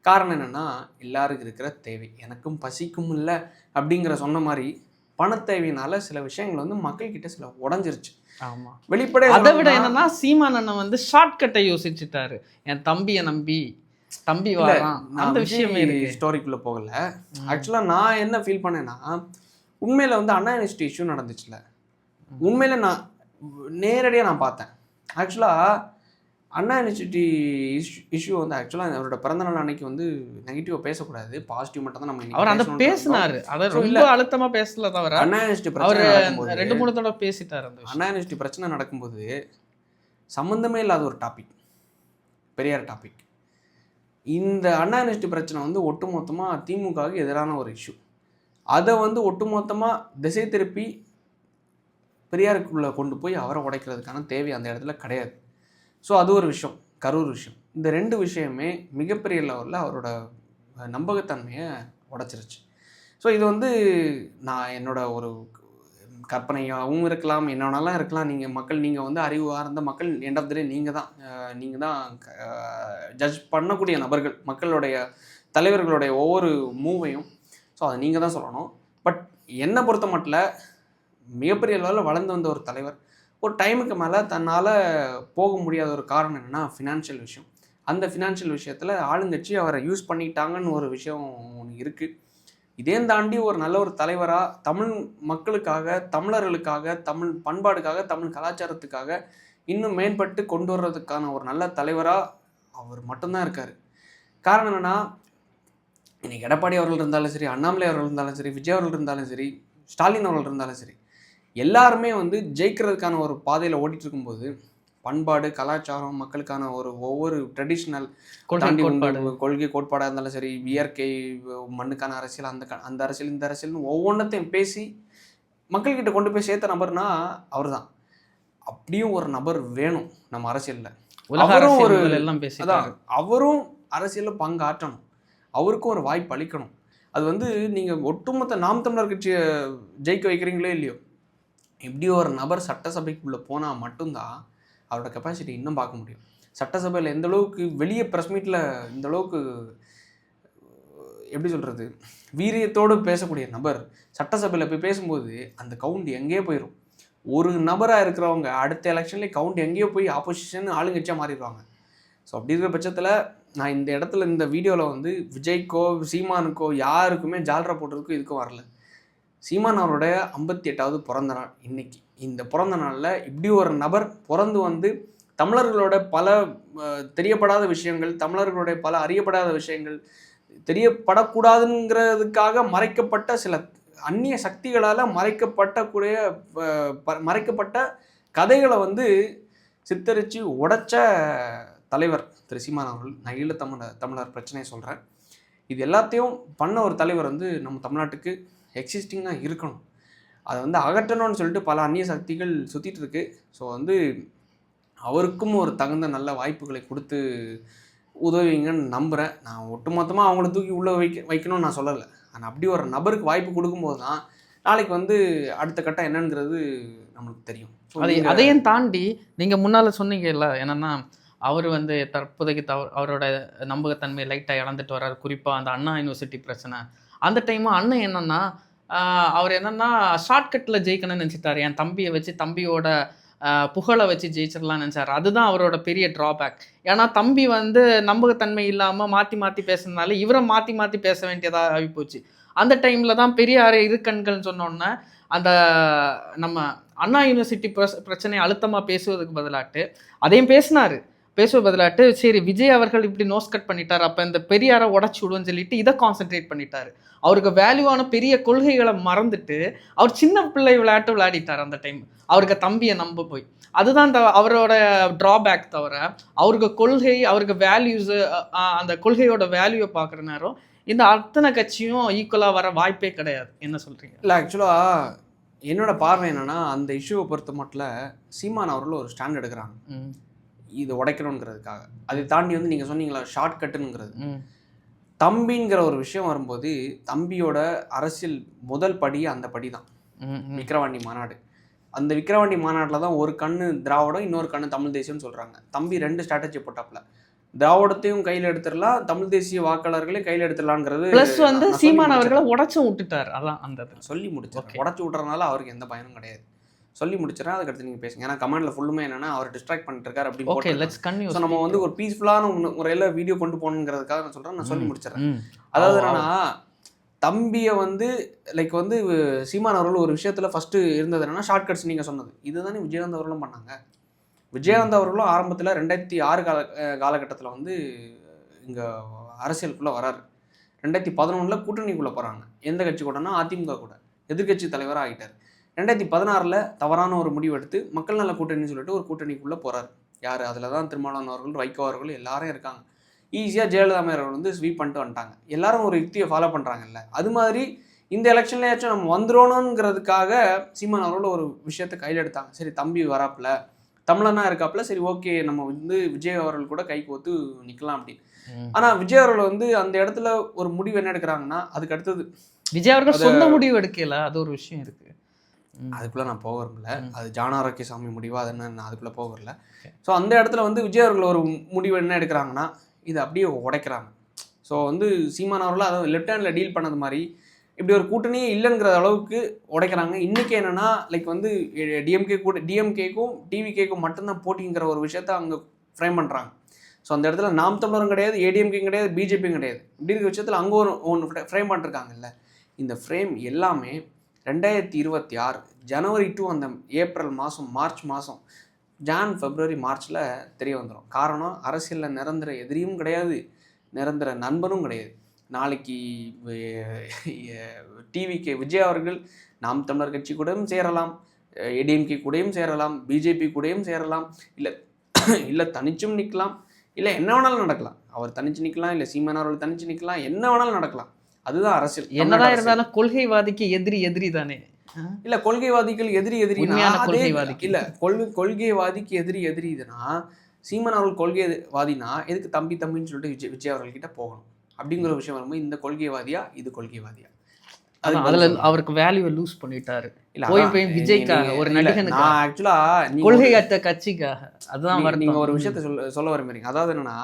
காரணம் என்னென்னா, எல்லாருக்கும் இருக்கிற தேவை, எனக்கும் பசிக்கும் இல்லை அப்படிங்கிற சொன்ன மாதிரி பணத்தேவையினால சில விஷயங்கள் வந்து மக்கள்கிட்ட சில உடஞ்சிருச்சு. ஆமாம், வெளிப்படை. அதை விட என்னன்னா, சீமான் அண்ணன் வந்து ஷார்ட்கட்டை யோசிச்சுட்டாரு. என் தம்பியை நம்பி தம்பி வரான், அந்த விஷயமே இருக்கு. ஸ்டோரிக்குள்ளே போகல. ஆக்சுவலாக நான் என்ன ஃபீல் பண்ணேன்னா, உண்மையில் வந்து அண்ணா யூனிவர்சிட்டி இஷ்யூ நடந்துச்சுல, உண்மையில் நான் நேரடியாக நான் பார்த்தேன். ஆக்சுவலாக அண்ணா யூனிவர்சிட்டி இஷ்யூ வந்து ஆக்சுவலாக அவரோட பிறந்தநாள் அன்னைக்கு வந்து நெகட்டிவாக பேசக்கூடாது, பாசிட்டிவ் மட்டும் தான் நம்ம அவர் அந்த பேசினார். அதை ரொம்ப அழுத்தமாக பேசல தவிர அண்ணா யூனிவர்சிட்டி பிரச்சனை 2-3 தடவை பேசிட்டார். அந்த அண்ணா யூனிவர்சிட்டி பிரச்சனை நடக்கும்போது சம்மந்தமே இல்லாத ஒரு டாபிக், பெரியார் டாபிக். இந்த அண்ணா யூனிவர்சிட்டி பிரச்சனை வந்து ஒட்டுமொத்தமாக திமுகவுக்கு எதிரான ஒரு இஷ்யூ. அதை வந்து ஒட்டுமொத்தமாக திசை திருப்பி பெரியாருக்குள்ளே கொண்டு போய் அவரை உடைக்கிறதுக்கான தேவை அந்த இடத்துல கிடையாது. ஸோ அது ஒரு விஷயம். கரூர் விஷயம், இந்த 2 விஷயமே மிகப்பெரிய லெவலில் அவரோட நம்பகத்தன்மையை உடைச்சிருச்சு. ஸோ இது வந்து நான் என்னோட ஒரு கற்பனையாகவும் இருக்கலாம், என்னென்னலாம் இருக்கலாம். நீங்கள் வந்து அறிவார்ந்த மக்கள், எண்ட் ஆஃப் த டே நீங்கள் தான் ஜட்ஜ் பண்ணக்கூடிய நபர்கள், மக்களுடைய தலைவர்களுடைய ஒவ்வொரு மூவையும். ஸோ அதை நீங்கள் தான் சொல்லணும். பட் என்னை பொறுத்த மட்டும் மிகப்பெரிய லெவலில் வளர்ந்து வந்த ஒரு தலைவர் ஒரு டைமுக்கு மேலே தன்னால் போக முடியாத ஒரு காரணம் என்னென்னா ஃபினான்ஷியல் விஷயம். அந்த ஃபினான்ஷியல் விஷயத்தில் ஆளுங்கட்சி அவரை யூஸ் பண்ணிட்டாங்கன்னு ஒரு விஷயம் ஒன்று இருக்குது. இதையும் தாண்டி ஒரு நல்ல ஒரு தலைவராக தமிழ் மக்களுக்காக, தமிழர்களுக்காக, தமிழ் பண்பாடுக்காக, தமிழ் கலாச்சாரத்துக்காக இன்னும் மேம்பட்டு கொண்டு வர்றதுக்கான ஒரு நல்ல தலைவராக அவர் மட்டும்தான் இருக்கார். காரணம் என்னென்னா, இன்னைக்கு எடப்பாடி அவர்கள் இருந்தாலும் சரி, அண்ணாமலை அவர்கள் இருந்தாலும் சரி, விஜய் அவர்கள் இருந்தாலும் சரி, ஸ்டாலின் அவர்கள் இருந்தாலும் சரி, எல்லாருமே வந்து ஜெயிக்கிறதுக்கான ஒரு பாதையில் ஓடிட்டு இருக்கும்போது பண்பாடு, கலாச்சாரம், மக்களுக்கான ஒவ்வொரு ட்ரெடிஷ்னல் கொள்கை கோட்பாடாக இருந்தாலும் சரி, இயற்கை, மண்ணுக்கான அரசியல், அந்த அரசியல், இந்த அரசியல்னு ஒவ்வொன்றத்தையும் பேசி மக்கள்கிட்ட கொண்டு போய் சேர்த்த நபர்னா அவர் தான். அப்படியும் ஒரு நபர் வேணும் நம்ம அரசியலில். அவரும் அரசியலில் பங்காற்றணும், அவருக்கும் ஒரு வாய்ப்பு அளிக்கணும். அது வந்து நீங்கள் ஒட்டுமொத்த நாம் தமிழர் கட்சியை ஜெயிக்க வைக்கிறீங்களோ இல்லையோ, இப்படி ஒரு நபர் சட்டசபைக்குள்ளே போனால் மட்டும்தான் அவரோட கெப்பாசிட்டி இன்னும் பார்க்க முடியும். சட்டசபையில் எந்த அளவுக்கு வெளியே ப்ரெஸ் மீட்டில் இந்த அளவுக்கு எப்படி சொல்கிறது, வீரியத்தோடு பேசக்கூடிய நபர் சட்டசபையில் போய் பேசும்போது அந்த கவுண்ட் எங்கேயோ போயிடும். ஒரு நபராக இருக்கிறவங்க அடுத்த எலெக்ஷன்லேயே கவுண்ட் எங்கேயோ போய் ஆப்போசிஷன் ஆளுங்கட்சியாக மாறிடுவாங்க. ஸோ அப்படி இருக்கிற பட்சத்தில் நான் இந்த இடத்துல இந்த வீடியோவில் வந்து விஜய்க்கோ சீமானுக்கோ யாருக்குமே ஜால்ரா போட்டதுக்கும் இதுக்கும் வரல. சீமான் அவருடைய 58வது பிறந்த நாள் இன்னைக்கு. இந்த பிறந்த நாளில் இப்படி ஒரு நபர் பிறந்து வந்து தமிழர்களோட பல தெரியப்படாத விஷயங்கள், தமிழர்களுடைய பல அறியப்படாத விஷயங்கள், தெரியப்படக்கூடாதுங்கிறதுக்காக மறைக்கப்பட்ட சில அந்நிய சக்திகளால் மறைக்கப்பட்ட கதைகளை வந்து சித்தரித்து உடைச்ச தலைவர் திரு சீமான் அவர்கள். நான் ஈழத்தமிழர் பிரச்சனையை சொல்கிறேன். இது எல்லாத்தையும் பண்ண ஒரு தலைவர் வந்து நம்ம தமிழ்நாட்டுக்கு எக்ஸிஸ்டிங்காக இருக்கணும். அதை வந்து அகற்றணும்னு சொல்லிட்டு பல அந்நிய சக்திகள் சுற்றிட்டு இருக்கு. ஸோ வந்து அவருக்கும் ஒரு தகுந்த நல்ல வாய்ப்புகளை கொடுத்து உதவிங்கன்னு நம்புகிறேன். நான் ஒட்டுமொத்தமாக அவங்கள தூக்கி உள்ளே வைக்கணும்னு நான் சொல்லலை. ஆனால் அப்படி ஒரு நபருக்கு வாய்ப்பு கொடுக்கும்போது தான் நாளைக்கு வந்து அடுத்த கட்டம் என்னங்கிறது நம்மளுக்கு தெரியும். அதையும் தாண்டி நீங்கள் முன்னால் சொன்னீங்கல்ல, என்னென்னா அவர் வந்து தற்போதைக்கு அவரோட நம்பகத்தன்மை லைட்டாக இழந்துட்டு வர்றாரு. குறிப்பாக அந்த அண்ணா யூனிவர்சிட்டி பிரச்சனை அந்த டைமும் அண்ணன் என்னென்னா அவர் என்னென்னா ஷார்ட்கட்டில் ஜெயிக்கணும்னு நினச்சிட்டாரு. என் தம்பியை வச்சு தம்பியோட புகழை வச்சு ஜெயிச்சிடலாம்னு நினச்சார். அதுதான் அவரோட பெரிய ட்ராபேக். ஏன்னா தம்பி வந்து நம்பகத்தன்மை இல்லாமல் மாற்றி பேசுனதுனால இவரை மாற்றி பேச வேண்டியதாக ஆகிப்போச்சு. அந்த டைமில் தான் பெரியார் இருக்கண்கள்னு சொன்னோன்னே அந்த நம்ம அண்ணா யூனிவர்சிட்டி பிரச்சனையை அழுத்தமாக பேசுவதுக்கு பதிலாட்டு அதையும் பேசுவ பதிலாட்டு சரி விஜய் அவர்கள் இப்படி நோஸ் கட் பண்ணிட்டார், அப்போ இந்த பெரியாரை உடச்சி விடுவோன்னு சொல்லிட்டு இதை கான்சென்ட்ரேட் பண்ணிட்டார். அவருக்கு வேல்யூவான பெரிய கொள்கைகளை மறந்துட்டு அவர் சின்ன பிள்ளை விளையாட்டு விளையாடிட்டார். அந்த டைம் அவருக்கு தம்பியை நம்ப போய் அதுதான் அவரோட ட்ராபேக். தவிர அவருக்கு கொள்கை, அவருக்கு வேல்யூஸு, அந்த கொள்கையோட வேல்யூவை பார்க்குற நேரம் இந்த அத்தனை கட்சியும் ஈக்குவலாக வர வாய்ப்பே கிடையாது. என்ன சொல்கிறீங்க? இல்லை, ஆக்சுவலாக என்னோட பார்வை என்னென்னா அந்த இஷ்யூவை பொறுத்த மட்டும் சீமான் அவர்கள் ஒரு ஸ்டாண்ட் எடுக்கிறாங்க இது உடைக்கணுங்கிறதுக்காக. அதை தாண்டி வந்து நீங்கள் சொன்னீங்களா ஷார்ட்கட்டுங்கிறது, தம்பிங்கிற ஒரு விஷயம் வரும்போது தம்பியோட அரசியல் முதல் படி அந்த படி தான் விக்கிரவாண்டி மாநாடு. அந்த விக்கிரவாண்டி மாநாட்டில் தான் ஒரு கண்ணு திராவிடம், இன்னொரு கண்ணு தமிழ் தேசியம்னு சொல்கிறாங்க. தம்பி 2 ஸ்ட்ராட்டஜி போட்டாப்ல, திராவிடத்தையும் கையில் எடுத்துடலாம், தமிழ் தேசிய வாக்காளர்களையும் கையில் எடுத்துடலாங்கிறது. ப்ளஸ் வந்து சீமான் அவர்களை உடச்சும் விட்டுட்டார். அதான் அந்த சொல்லி முடிச்சார். உடச்சி விட்டுறதுனால அவருக்கு எந்த பயனும் கிடையாது. சொல்லி முடிச்சிடறேன், அதுக்கடுத்து நீங்கள் பேசுங்க. ஏன்னா கமெண்ட்ல ஃபுல்லுமே என்னன்னா அவர் டிஸ்ட்ராக்ட் பண்ணிட்டு இருக்காரு அப்படின்னு. Okay, let's continue. ஸோ நம்ம வந்து ஒரு பீஸ்ஃபுல்லான முறையில் வீடியோ கொண்டு போகணுங்கிறதுக்காக நான் சொல்கிறேன். நான் சொல்லி முடிச்சிடறேன். அதாவது என்னன்னா தம்பியை வந்து லைக் வந்து சீமான் அவர்கள் ஒரு விஷயத்தில் ஃபஸ்ட்டு இருந்தது என்னன்னா ஷார்ட்கட்ஸ். நீங்கள் சொன்னது இதுதானே விஜயகாந்த் அவர்களும் பண்ணாங்க. விஜயகாந்த் அவர்களும் ஆரம்பத்தில் 2006 காலகட்டத்தில் வந்து இங்கே அரசியலுக்குள்ளே வராரு. 2011 கூட்டணிக்குள்ளே போகிறாங்க. எந்த கட்சி கூடனா அதிமுக கூட எதிர்கட்சி தலைவராக ஆகிட்டார். 2016 தவறான ஒரு முடிவு எடுத்து மக்கள் நல கூட்டணின்னு சொல்லிட்டு ஒரு கூட்டணிக்குள்ளே போகிறார். யார்? அதில் தான் திருமாவளவன் அவர்கள், வைகோ அவர்கள் எல்லாரும் இருக்காங்க. ஈஸியாக ஜெயலலிதா அவர்கள் வந்து ஸ்வீப் பண்ணிட்டு வந்துட்டாங்க. எல்லாரும் ஒரு யுக்தியை ஃபாலோ பண்ணுறாங்கல்ல. அது மாதிரி இந்த எலெக்ஷன்லேயாச்சும் நம்ம வந்துடணுங்கிறதுக்காக சீமான் அவர்கள் ஒரு விஷயத்தை கையில் எடுத்தாங்க. சரி தம்பி வராப்பில், தமிழனா இருக்காப்புல, சரி ஓகே நம்ம வந்து விஜய் அவர்கள் கூட கை கோத்து நிக்கலாம் அப்படின்னு. ஆனா விஜய் அவர்கள் வந்து அந்த இடத்துல ஒரு முடிவு என்ன எடுக்கிறாங்கன்னா, அதுக்கு அடுத்தது விஜய் அவர்கள் சொந்த முடிவு எடுக்கல, அது ஒரு விஷயம் இருக்கு. அதுக்குள்ள நான் போக விரும்பல. அது ஜான ஆரோக்கியசாமி முடிவா அது என்ன, நான் அதுக்குள்ள போக வரல. ஸோ அந்த இடத்துல வந்து விஜய் அவர்கள் ஒரு முடிவு என்ன எடுக்கிறாங்கன்னா, இதை அப்படியே உடைக்கிறாங்க. ஸோ வந்து சீமான் அவர்கள் அதை லெஃப்ட் ஹேண்டில் டீல் பண்ணது மாதிரி இப்படி ஒரு கூட்டணியே இல்லைங்கிற அளவுக்கு உடைக்கிறாங்க. இன்றைக்கி என்னென்னா லைக் வந்து டிஎம்கேக்கும் டிவிகேக்கும் மட்டும்தான் போட்டிங்கிற ஒரு விஷயத்த அவங்க ஃப்ரேம் பண்ணுறாங்க. ஸோ அந்த இடத்துல நாம் தமிழரும் கிடையாது, ஏடிஎம்கேயும் கிடையாது, பிஜேபியும் கிடையாது. இப்படி இருக்கிற விஷயத்தில் அங்கே ஒன்று ஃப்ரேம் பண்ணிருக்காங்கல்ல. இந்த ஃப்ரேம் எல்லாமே 2026 ஜனவரி டு அந்த ஏப்ரல் மாதம், மார்ச் மாதம், ஃபெப்ரவரி மார்ச்சில் தெரிய வந்துடும். காரணம், அரசியலில் நிரந்தர எதிரியும் கிடையாது, நிரந்தர நண்பனும் கிடையாது. நாளைக்கு டிவிகே விஜய் அவர்கள் நாம் தமிழர் கட்சி கூடயும் சேரலாம், ஏடிஎம்கே கூடயும் சேரலாம், பிஜேபி கூடயும் சேரலாம், இல்லை தனிச்சும் நிற்கலாம், இல்லை என்ன வேணாலும் நடக்கலாம். அவர் தனிச்சு நிற்கலாம், இல்லை சீமான் அவர்கள் தனிச்சு நிற்கலாம், என்ன வேணாலும் நடக்கலாம். அதுதான் அரசியல். என்னதான் இருந்தாலும் கொள்கைவாதிக்கு எதிரி தானே. இல்ல கொள்கைவாதிகள் எதிரி இல்ல, கொள்கைவாதிக்கு எதிரி இதுனா சீமான் அவர்கள் கொள்கைவாதினா எதுக்கு தம்பின்னு சொல்லிட்டு விஜய் அவர்கள்கிட்ட போகணும் அப்படிங்கிற விஷயம் வரும்போது, இந்த கொள்கைவாதியா இது கொள்கைவாதியா, அதுல அவருக்கு வேல்யூ லூஸ் பண்ணிட்டாரு. போய் விஜய்க்காக ஒரு நடிகனுக்கு ஆக்சுவலா கொள்கையற்ற கட்சிக்காக. அதுதான் நீங்க ஒரு விஷயத்த சொல்ல விரும்புறீங்க. அதாவது என்னன்னா,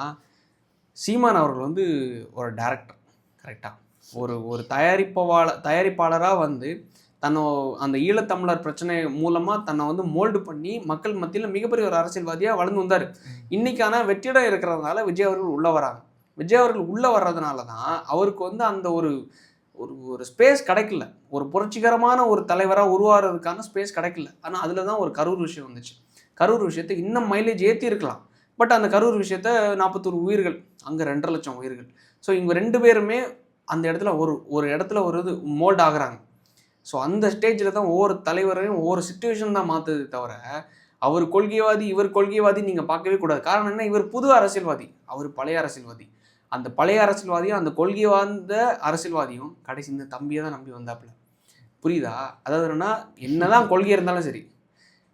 சீமான் அவர்கள் வந்து ஒரு டைரக்டர், கரெக்டா, ஒரு தயாரிப்பாளராக வந்து அந்த ஈழத்தமிழர் பிரச்சனை மூலமாக தன்னை வந்து மோல்டு பண்ணி மக்கள் மத்தியில் மிகப்பெரிய ஒரு அரசியல்வாதியாக வளர்ந்து வந்தார். இன்னைக்கான வெற்றிடம் இருக்கிறதுனால விஜய் அவர்கள் உள்ளே வராங்க. விஜய் அவர்கள் உள்ளே வர்றதுனால தான் அவருக்கு வந்து அந்த ஒரு ஸ்பேஸ் கிடைக்கல. ஒரு புரட்சிகரமான ஒரு தலைவராக உருவாகிறதுக்கான ஸ்பேஸ் கிடைக்கல. ஆனால் அதில் தான் ஒரு கரூர் விஷயம் வந்துச்சு. கரூர் விஷயத்தை இன்னும் மைலேஜ் ஏற்றி இருக்கலாம். பட் அந்த கரூர் விஷயத்த 41 உயிர்கள், அங்கே 2.5 லட்சம் உயிர்கள். ஸோ இவங்க 2 பேருமே அந்த இடத்துல ஒரு இடத்துல ஒரு இது மோல்ட் ஆகுறாங்க. ஸோ அந்த ஸ்டேஜில் தான் ஒவ்வொரு தலைவரையும் ஒவ்வொரு சுச்சுவேஷன் தான் மாற்றுது தவிர, அவர் கொள்கைவாதி இவர் கொள்கைவாதி நீங்கள் பார்க்கவே கூடாது. காரணம் என்ன, இவர் புது அரசியல்வாதி, அவர் பழைய அரசியல்வாதி. அந்த பழைய அரசியல்வாதியும் அந்த கொள்கை வாழ்ந்த அரசியல்வாதியும் கடைசி இந்த தம்பியை தான் நம்பி வந்தாப்புல. புரியுதா? அதாவது என்னன்னா, என்னதான் கொள்கை இருந்தாலும் சரி,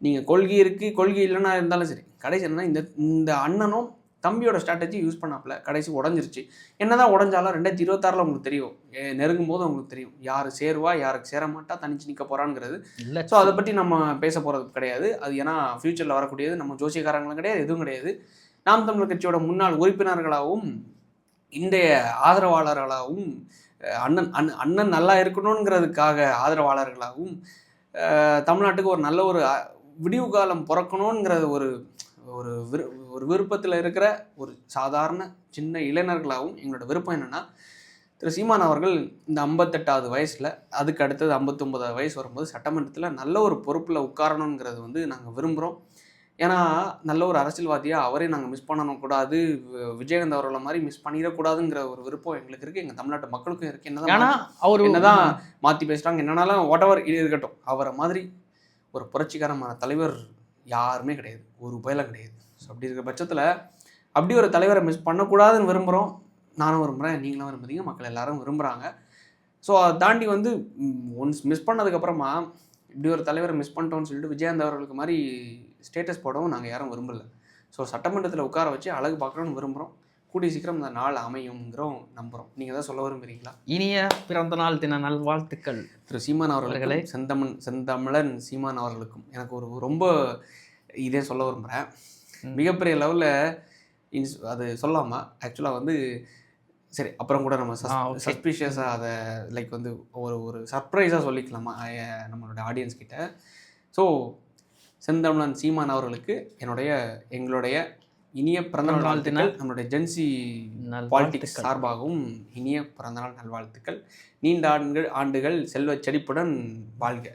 நீங்கள் கொள்கை இருக்குது கொள்கை இல்லைன்னா இருந்தாலும் சரி, கடைசி என்னன்னா இந்த அண்ணனும் தம்பியோட ஸ்ட்ராட்டஜி யூஸ் பண்ணாப்புல கடைசி உடஞ்சிருச்சு. என்னதான் உடஞ்சாலும் 2026 உங்களுக்கு தெரியும், நெருங்கும் போது உங்களுக்கு தெரியும் யார் சேருவா யாருக்கு சேர மாட்டா, தனிச்சு நிற்க போறாங்கிறது இல்லை. ஸோ அதை பற்றி நம்ம பேச போகிறது கிடையாது. அது ஏன்னா ஃப்யூச்சரில் வரக்கூடியது, நம்ம ஜோசியக்காரங்களும் கிடையாது, எதுவும் கிடையாது. நாம் தமிழர் கட்சியோட முன்னாள் உறுப்பினர்களாகவும் இன்றைய ஆதரவாளர்களாகவும் அண்ணன் நல்லா இருக்கணுங்கிறதுக்காக ஆதரவாளர்களாகவும் தமிழ்நாட்டுக்கு ஒரு நல்ல ஒரு விடிவு காலம் பிறக்கணுங்கிறது ஒரு விருப்பத்தில் இருக்கிற ஒரு சாதாரண சின்ன இளைஞர்களாகவும் எங்களோட விருப்பம் என்னென்னா, திரு சீமான் அவர்கள் இந்த 58வது வயசில், அதுக்கு அடுத்தது 59வது வயசு வரும்போது சட்டமன்றத்தில் நல்ல ஒரு பொறுப்பில் உட்காரணுங்கிறது வந்து நாங்கள் விரும்புகிறோம். ஏன்னா நல்ல ஒரு அரசியல்வாதியாக அவரே நாங்கள் மிஸ் பண்ணணும் கூடாது, விஜயகாந்த் அவர்களை மாதிரி மிஸ் பண்ணிடக்கூடாதுங்கிற ஒரு விருப்பம் எங்களுக்கு இருக்குது, எங்கள் தமிழ்நாட்டு மக்களுக்கும் இருக்குது. என்னதான் மாற்றி பேசுகிறாங்க, என்னன்னாலும் வாட் எவர் இருக்கட்டும், அவரை மாதிரி ஒரு புரட்சிகரமான தலைவர் யாருமே கிடையாது, ஒரு பயிலும் கிடையாது. ஸோ அப்படி இருக்கிற பட்சத்தில் அப்படி ஒரு தலைவரை மிஸ் பண்ணக்கூடாதுன்னு விரும்புகிறோம். நானும் விரும்புகிறேன், நீங்களும் விரும்புறீங்க, மக்கள் எல்லாரும் விரும்புகிறாங்க. ஸோ அதை தாண்டி வந்து ஒன்ஸ் மிஸ் பண்ணதுக்கப்புறமா இப்படி ஒரு தலைவரை மிஸ் பண்ணிட்டோம்னு சொல்லிட்டு விஜயகாந்த் அவர்களுக்கு மாதிரி ஸ்டேட்டஸ் போடவும் நாங்கள் யாரும் விரும்பலை. ஸோ சட்டமன்றத்தில் உட்கார வச்சு அழகு பார்க்கணும்னு விரும்புகிறோம். கூடிய சீக்கிரம் இந்த நாள் அமையுங்கிறோம் நம்புகிறோம். நீங்கள் தான் சொல்ல விரும்புகிறீங்களா? இனிய பிறந்த நாள் தின நல்வாழ்த்துக்கள் திரு சீமான் அவர்களே. செந்தமிழன் சீமான் அவர்களுக்கும் எனக்கு ஒரு ரொம்ப இதே சொல்ல விரும்புகிறேன். மிகப்பெரிய லெவலில் அது சொல்லாமல் ஆக்சுவலாக வந்து சரி அப்புறம் கூட நம்ம சஸ்பீஷியஸாக அதை லைக் வந்து ஒரு சர்ப்ரைஸாக சொல்லிக்கலாமா நம்மளோட ஆடியன்ஸ் கிட்ட. ஸோ செந்தமிழன் சீமான் அவர்களுக்கு எங்களுடைய இனிய பிறந்தநாள் வாழ்த்துக்கள். நம்மளுடைய ஜென்சி பாலிடிக்ஸ் சார்பாகவும் இனிய பிறந்தநாள் நல்வாழ்த்துக்கள். நீண்ட ஆண்டுகள் செல்வ செழிப்புடன் வாழ்க,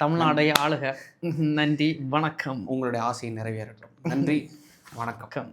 தமிழ்நாடை ஆளுக. நன்றி, வணக்கம். உங்களுடைய ஆசையை நிறைவேறட்டும். நன்றி, வணக்கம்.